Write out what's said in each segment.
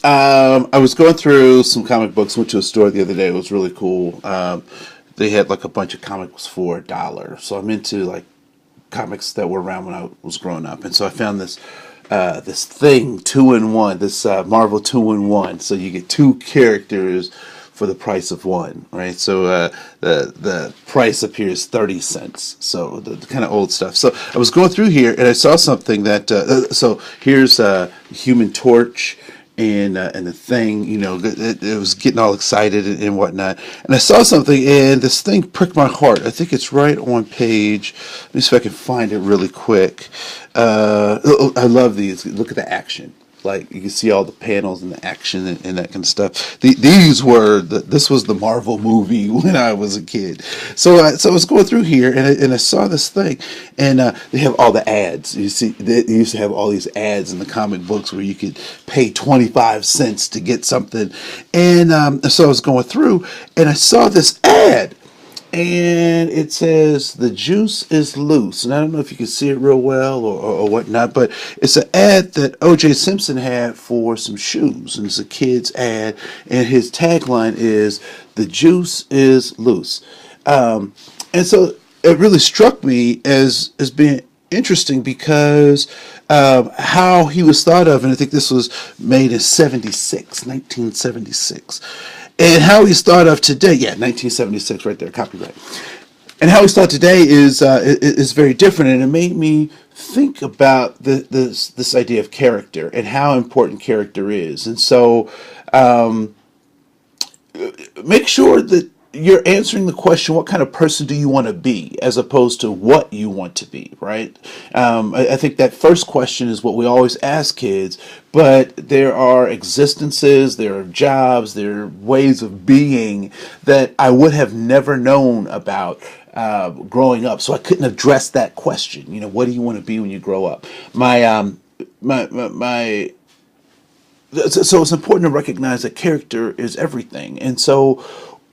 I was going through some comic books. Went to a store the other day. It was really cool. They had like a bunch of comics for $1. So I'm into like comics that were around when I was growing up, and so I found this thing 2-in-1. This Marvel 2-in-1. So you get two characters for the price of one, right? So the price appears 30 cents. So the kind of old stuff. So I was going through here and I saw something that so here's Human Torch and the Thing. You know, it was getting all excited and whatnot. And I saw something and this thing pricked my heart. I think it's right on page. Let me see if I can find it really quick. I love these. Look at the action. Like you can see all the panels and the action and that kind of stuff. This was the Marvel movie when I was a kid. So I was going through here and I saw this thing, and they have all the ads. You see, they used to have all these ads in the comic books where you could pay 25 cents to get something, and so I was going through and I saw this ad. And it says the juice is loose, and I don't know if you can see it real well or whatnot, but it's an ad that O.J. Simpson had for some shoes, and it's a kid's ad, and his tagline is "The juice is loose," and so it really struck me as being interesting because how he was thought of, and I think this was made in 1976. And how he's thought of today, 1976, right there, copyright. And how he's thought today is very different, and it made me think about this idea of character and how important character is. And so, make sure that you're answering the question, what kind of person do you want to be, as opposed to what you want to be, right? I think that first question is what we always ask kids, but there are existences, there are jobs, there are ways of being that I would have never known about growing up, so I couldn't address that question. You know, what do you want to be when you grow up? So it's important to recognize that character is everything, and so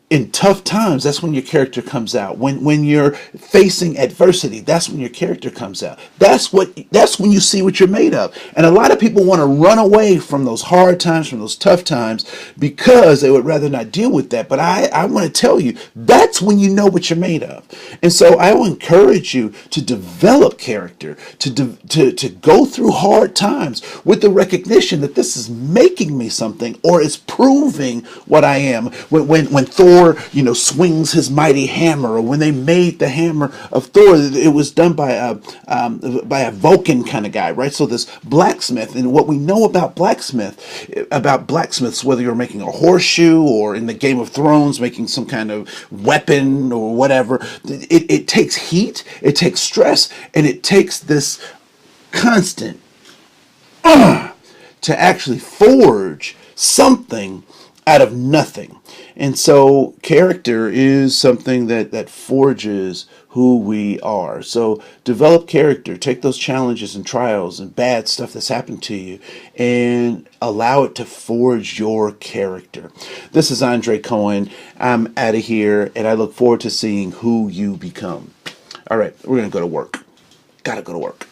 in tough times, that's when your character comes out. When you're facing adversity, that's when your character comes out. That's when you see what you're made of. And a lot of people want to run away from those hard times, from those tough times, because they would rather not deal with that. But I want to tell you, that's when you know what you're made of. And so I will encourage you to develop character, to go through hard times with the recognition that this is making me something, or it's proving what I am. When Thor, swings his mighty hammer, or when they made the hammer of Thor, it was done by a Vulcan kind of guy, right? So this blacksmith, and what we know about blacksmiths, whether you're making a horseshoe or in the Game of Thrones making some kind of weapon or whatever, it takes heat, it takes stress, and it takes this constant to actually forge something out of nothing. And so character is something that forges who we are. So develop character, take those challenges and trials and bad stuff that's happened to you and allow it to forge your character. This is Andre Koen. I'm out of here, and I look forward to seeing who you become. All right, we're going to go to work. Gotta go to work.